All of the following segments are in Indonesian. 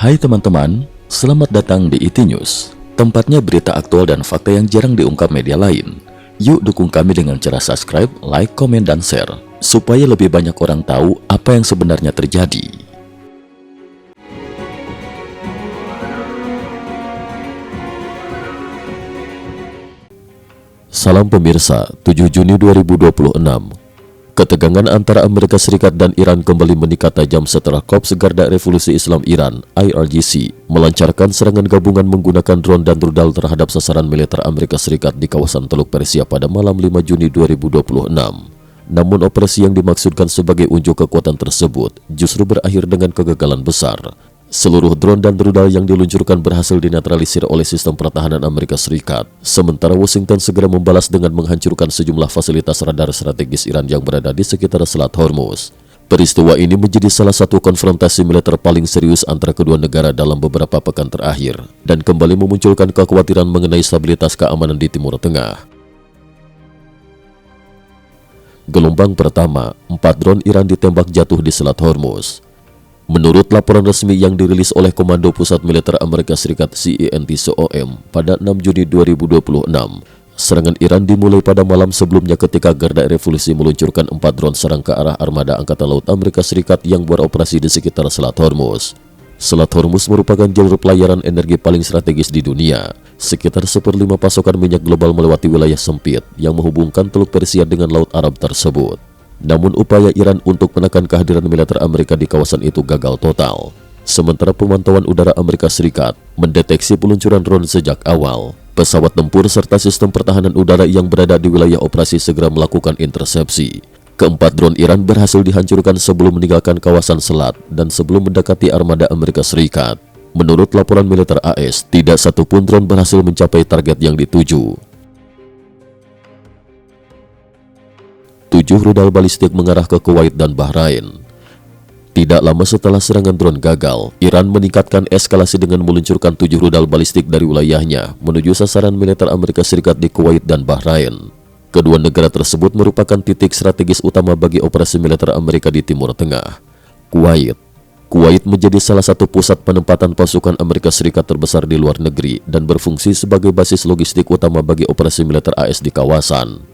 Hai teman-teman, selamat datang di IT News, tempatnya berita aktual dan fakta yang jarang diungkap media lain. Yuk dukung kami dengan cara subscribe, like, komen, dan share, supaya lebih banyak orang tahu apa yang sebenarnya terjadi. Salam pemirsa, 7 Juni 2026. Ketegangan antara Amerika Serikat dan Iran kembali meningkat tajam setelah Korps Garda Revolusi Islam Iran (IRGC) melancarkan serangan gabungan menggunakan drone dan rudal terhadap sasaran militer Amerika Serikat di kawasan Teluk Persia pada malam 5 Juni 2026. Namun operasi yang dimaksudkan sebagai unjuk kekuatan tersebut justru berakhir dengan kegagalan besar. Seluruh drone dan rudal yang diluncurkan berhasil dinetralisir oleh sistem pertahanan Amerika Serikat. Sementara Washington segera membalas dengan menghancurkan sejumlah fasilitas radar strategis Iran yang berada di sekitar Selat Hormuz. Peristiwa ini menjadi salah satu konfrontasi militer paling serius antara kedua negara dalam beberapa pekan terakhir, dan kembali memunculkan kekhawatiran mengenai stabilitas keamanan di Timur Tengah. Gelombang pertama, 4 drone Iran ditembak jatuh di Selat Hormuz. Menurut laporan resmi yang dirilis oleh Komando Pusat Militer Amerika Serikat CENTCOM pada 6 Juni 2026, serangan Iran dimulai pada malam sebelumnya ketika Garda Revolusi meluncurkan 4 drone serang ke arah armada Angkatan Laut Amerika Serikat yang beroperasi di sekitar Selat Hormuz. Selat Hormuz merupakan jalur pelayaran energi paling strategis di dunia. Sekitar 1/5 pasokan minyak global melewati wilayah sempit yang menghubungkan Teluk Persia dengan Laut Arab tersebut. Namun upaya Iran untuk menekan kehadiran militer Amerika di kawasan itu gagal total. Sementara pemantauan udara Amerika Serikat mendeteksi peluncuran drone sejak awal, pesawat tempur serta sistem pertahanan udara yang berada di wilayah operasi segera melakukan intersepsi. Keempat drone Iran berhasil dihancurkan sebelum meninggalkan kawasan selat dan sebelum mendekati armada Amerika Serikat. Menurut laporan militer AS, tidak satu pun drone berhasil mencapai target yang dituju. 7 rudal balistik mengarah ke Kuwait dan Bahrain. Tidak lama setelah serangan drone gagal, Iran meningkatkan eskalasi dengan meluncurkan 7 rudal balistik dari wilayahnya menuju sasaran militer Amerika Serikat di Kuwait dan Bahrain. Kedua negara tersebut merupakan titik strategis utama bagi operasi militer Amerika di Timur Tengah. Kuwait menjadi salah satu pusat penempatan pasukan Amerika Serikat terbesar di luar negeri dan berfungsi sebagai basis logistik utama bagi operasi militer AS di kawasan.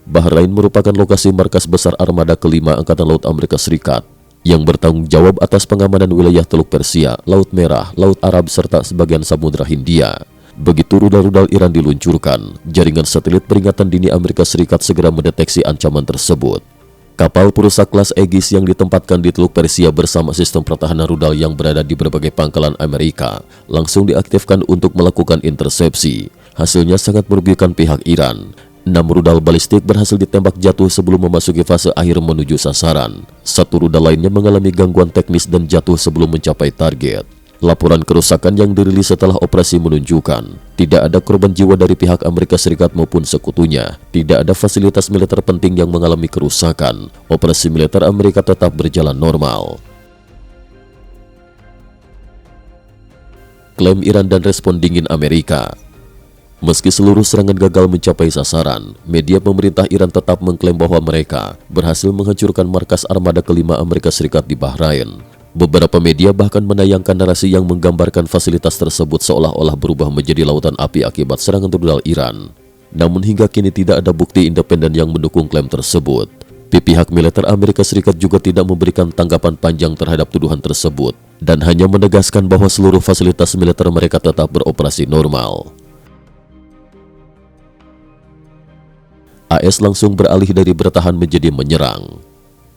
Bahrain merupakan lokasi markas besar armada kelima Angkatan Laut Amerika Serikat yang bertanggung jawab atas pengamanan wilayah Teluk Persia, Laut Merah, Laut Arab, serta sebagian Samudra Hindia. Begitu rudal-rudal Iran diluncurkan, jaringan satelit peringatan dini Amerika Serikat segera mendeteksi ancaman tersebut. Kapal perusak kelas Aegis yang ditempatkan di Teluk Persia bersama sistem pertahanan rudal yang berada di berbagai pangkalan Amerika langsung diaktifkan untuk melakukan intersepsi. Hasilnya sangat merugikan pihak Iran. 6 rudal balistik berhasil ditembak jatuh sebelum memasuki fase akhir menuju sasaran. 1 rudal lainnya mengalami gangguan teknis dan jatuh sebelum mencapai target. Laporan kerusakan yang dirilis setelah operasi menunjukkan tidak ada korban jiwa dari pihak Amerika Serikat maupun sekutunya. Tidak ada fasilitas militer penting yang mengalami kerusakan. Operasi militer Amerika tetap berjalan normal. Klaim Iran dan respon dingin Amerika. Meski seluruh serangan gagal mencapai sasaran, media pemerintah Iran tetap mengklaim bahwa mereka berhasil menghancurkan markas armada kelima Amerika Serikat di Bahrain. Beberapa media bahkan menayangkan narasi yang menggambarkan fasilitas tersebut seolah-olah berubah menjadi lautan api akibat serangan rudal Iran. Namun hingga kini tidak ada bukti independen yang mendukung klaim tersebut. Pihak militer Amerika Serikat juga tidak memberikan tanggapan panjang terhadap tuduhan tersebut dan hanya menegaskan bahwa seluruh fasilitas militer mereka tetap beroperasi normal. AS langsung beralih dari bertahan menjadi menyerang.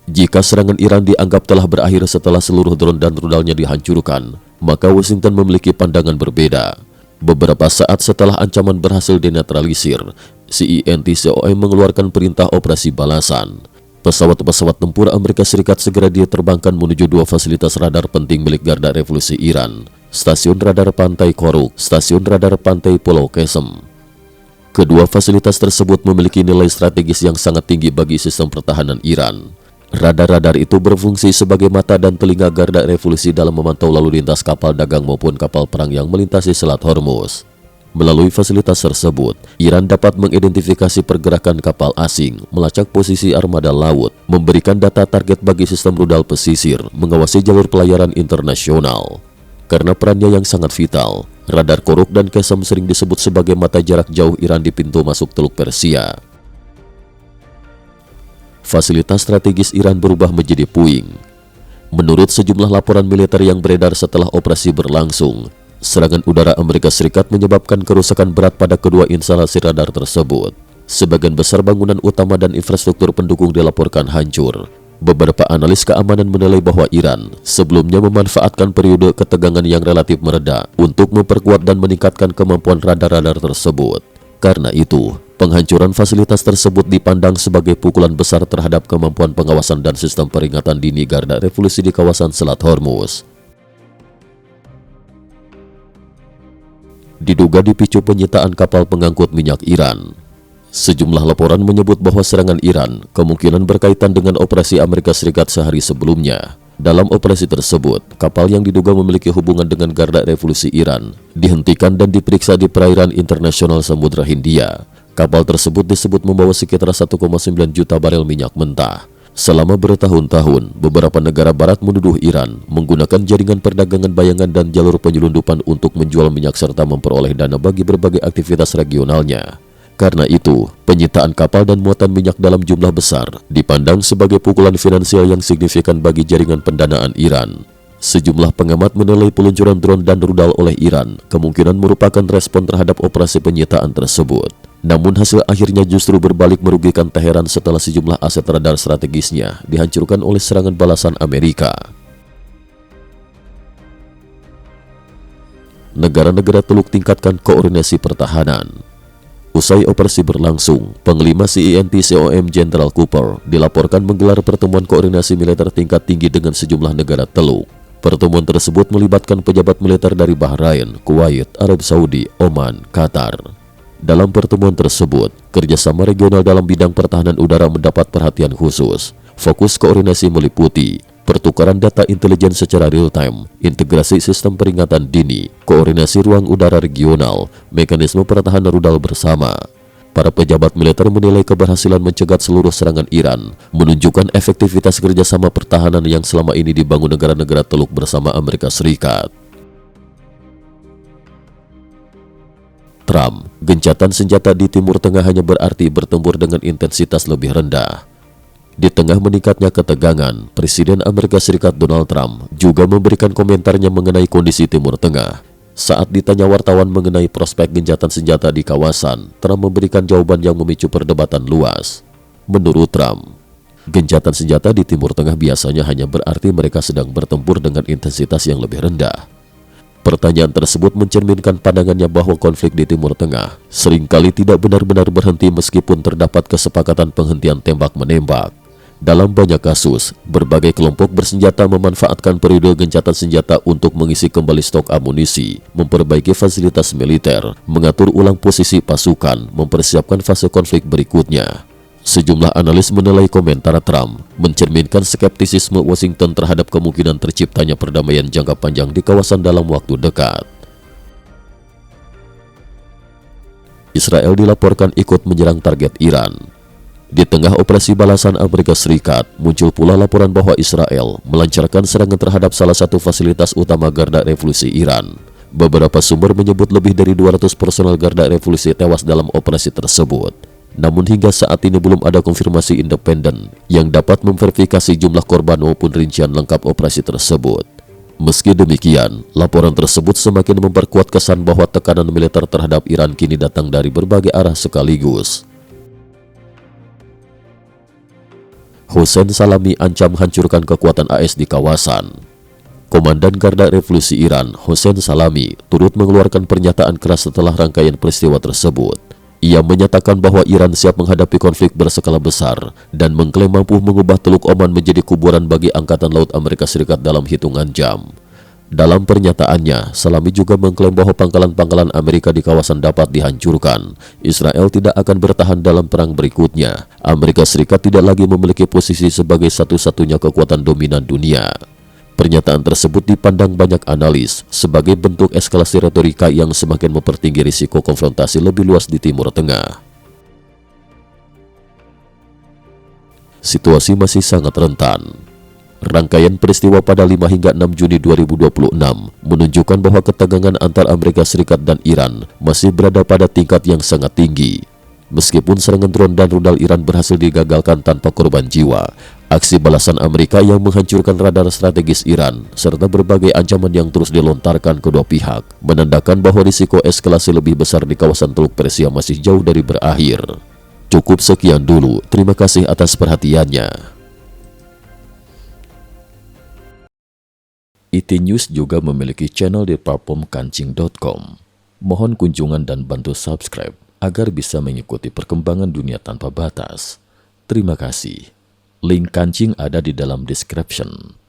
Jika serangan Iran dianggap telah berakhir setelah seluruh drone dan rudalnya dihancurkan, maka Washington memiliki pandangan berbeda. Beberapa saat setelah ancaman berhasil dinetralisir, CENTCOM mengeluarkan perintah operasi balasan. Pesawat-pesawat tempur Amerika Serikat segera diterbangkan menuju 2 fasilitas radar penting milik Garda Revolusi Iran, Stasiun Radar Pantai Koruk, Stasiun Radar Pantai Pulau Qesem. Kedua fasilitas tersebut memiliki nilai strategis yang sangat tinggi bagi sistem pertahanan Iran. Radar-radar itu berfungsi sebagai mata dan telinga Garda Revolusi dalam memantau lalu lintas kapal dagang maupun kapal perang yang melintasi Selat Hormuz. Melalui fasilitas tersebut, Iran dapat mengidentifikasi pergerakan kapal asing, melacak posisi armada laut, memberikan data target bagi sistem rudal pesisir, mengawasi jalur pelayaran internasional. Karena perannya yang sangat vital, radar Koruk dan Qesem sering disebut sebagai mata jarak jauh Iran di pintu masuk Teluk Persia. Fasilitas strategis Iran berubah menjadi puing. Menurut sejumlah laporan militer yang beredar setelah operasi berlangsung, serangan udara Amerika Serikat menyebabkan kerusakan berat pada kedua instalasi radar tersebut. Sebagian besar bangunan utama dan infrastruktur pendukung dilaporkan hancur. Beberapa analis keamanan menilai bahwa Iran sebelumnya memanfaatkan periode ketegangan yang relatif mereda untuk memperkuat dan meningkatkan kemampuan radar-radar tersebut. Karena itu, penghancuran fasilitas tersebut dipandang sebagai pukulan besar terhadap kemampuan pengawasan dan sistem peringatan dini Garda Revolusi di kawasan Selat Hormuz. Diduga dipicu penyitaan kapal pengangkut minyak Iran. Sejumlah laporan menyebut bahwa serangan Iran kemungkinan berkaitan dengan operasi Amerika Serikat sehari sebelumnya. Dalam operasi tersebut, kapal yang diduga memiliki hubungan dengan Garda Revolusi Iran dihentikan dan diperiksa di perairan internasional Samudra Hindia. Kapal tersebut disebut membawa sekitar 1,9 juta barel minyak mentah. Selama bertahun-tahun, beberapa negara barat menuduh Iran menggunakan jaringan perdagangan bayangan dan jalur penyelundupan untuk menjual minyak serta memperoleh dana bagi berbagai aktivitas regionalnya. Karena itu, penyitaan kapal dan muatan minyak dalam jumlah besar dipandang sebagai pukulan finansial yang signifikan bagi jaringan pendanaan Iran. Sejumlah pengamat menilai peluncuran drone dan rudal oleh Iran kemungkinan merupakan respon terhadap operasi penyitaan tersebut. Namun hasil akhirnya justru berbalik merugikan Teheran setelah sejumlah aset radar strategisnya dihancurkan oleh serangan balasan Amerika. Negara-negara Teluk tingkatkan koordinasi pertahanan. Usai operasi berlangsung, Panglima CENT-COM Jenderal Cooper dilaporkan menggelar pertemuan koordinasi militer tingkat tinggi dengan sejumlah negara Teluk. Pertemuan tersebut melibatkan pejabat militer dari Bahrain, Kuwait, Arab Saudi, Oman, Qatar. Dalam pertemuan tersebut, kerjasama regional dalam bidang pertahanan udara mendapat perhatian khusus. Fokus koordinasi meliputi pertukaran data intelijen secara real-time, integrasi sistem peringatan dini, koordinasi ruang udara regional, mekanisme pertahanan rudal bersama. Para pejabat militer menilai keberhasilan mencegat seluruh serangan Iran, menunjukkan efektivitas kerjasama pertahanan yang selama ini dibangun negara-negara Teluk bersama Amerika Serikat. Trump, gencatan senjata di Timur Tengah hanya berarti bertempur dengan intensitas lebih rendah. Di tengah meningkatnya ketegangan, Presiden Amerika Serikat Donald Trump juga memberikan komentarnya mengenai kondisi Timur Tengah. Saat ditanya wartawan mengenai prospek gencatan senjata di kawasan, Trump memberikan jawaban yang memicu perdebatan luas. Menurut Trump, gencatan senjata di Timur Tengah biasanya hanya berarti mereka sedang bertempur dengan intensitas yang lebih rendah. Pertanyaan tersebut mencerminkan pandangannya bahwa konflik di Timur Tengah seringkali tidak benar-benar berhenti meskipun terdapat kesepakatan penghentian tembak-menembak. Dalam banyak kasus, berbagai kelompok bersenjata memanfaatkan periode gencatan senjata untuk mengisi kembali stok amunisi, memperbaiki fasilitas militer, mengatur ulang posisi pasukan, mempersiapkan fase konflik berikutnya. Sejumlah analis menilai komentar Trump mencerminkan skeptisisme Washington terhadap kemungkinan terciptanya perdamaian jangka panjang di kawasan dalam waktu dekat. Israel dilaporkan ikut menyerang target Iran. Di tengah operasi balasan Amerika Serikat, muncul pula laporan bahwa Israel melancarkan serangan terhadap salah satu fasilitas utama Garda Revolusi Iran. Beberapa sumber menyebut lebih dari 200 personel Garda Revolusi tewas dalam operasi tersebut. Namun hingga saat ini belum ada konfirmasi independen yang dapat memverifikasi jumlah korban maupun rincian lengkap operasi tersebut. Meski demikian, laporan tersebut semakin memperkuat kesan bahwa tekanan militer terhadap Iran kini datang dari berbagai arah sekaligus. Hossein Salami ancam hancurkan kekuatan AS di kawasan. Komandan Garda Revolusi Iran, Hossein Salami, turut mengeluarkan pernyataan keras setelah rangkaian peristiwa tersebut. Ia menyatakan bahwa Iran siap menghadapi konflik berskala besar dan mengklaim mampu mengubah Teluk Oman menjadi kuburan bagi Angkatan Laut Amerika Serikat dalam hitungan jam. Dalam pernyataannya, Salami juga mengklaim bahwa pangkalan-pangkalan Amerika di kawasan dapat dihancurkan. Israel tidak akan bertahan dalam perang berikutnya. Amerika Serikat tidak lagi memiliki posisi sebagai satu-satunya kekuatan dominan dunia. Pernyataan tersebut dipandang banyak analis sebagai bentuk eskalasi retorika yang semakin mempertinggi risiko konfrontasi lebih luas di Timur Tengah. Situasi masih sangat rentan. Rangkaian peristiwa pada 5 hingga 6 Juni 2026 menunjukkan bahwa ketegangan antar Amerika Serikat dan Iran masih berada pada tingkat yang sangat tinggi. Meskipun serangan drone dan rudal Iran berhasil digagalkan tanpa korban jiwa, aksi balasan Amerika yang menghancurkan radar strategis Iran serta berbagai ancaman yang terus dilontarkan kedua pihak menandakan bahwa risiko eskalasi lebih besar di kawasan Teluk Persia masih jauh dari berakhir. Cukup sekian dulu, terima kasih atas perhatiannya. IT News juga memiliki channel di platform kancing.com. Mohon kunjungan dan bantu subscribe agar bisa mengikuti perkembangan dunia tanpa batas. Terima kasih. Link kancing ada di dalam description.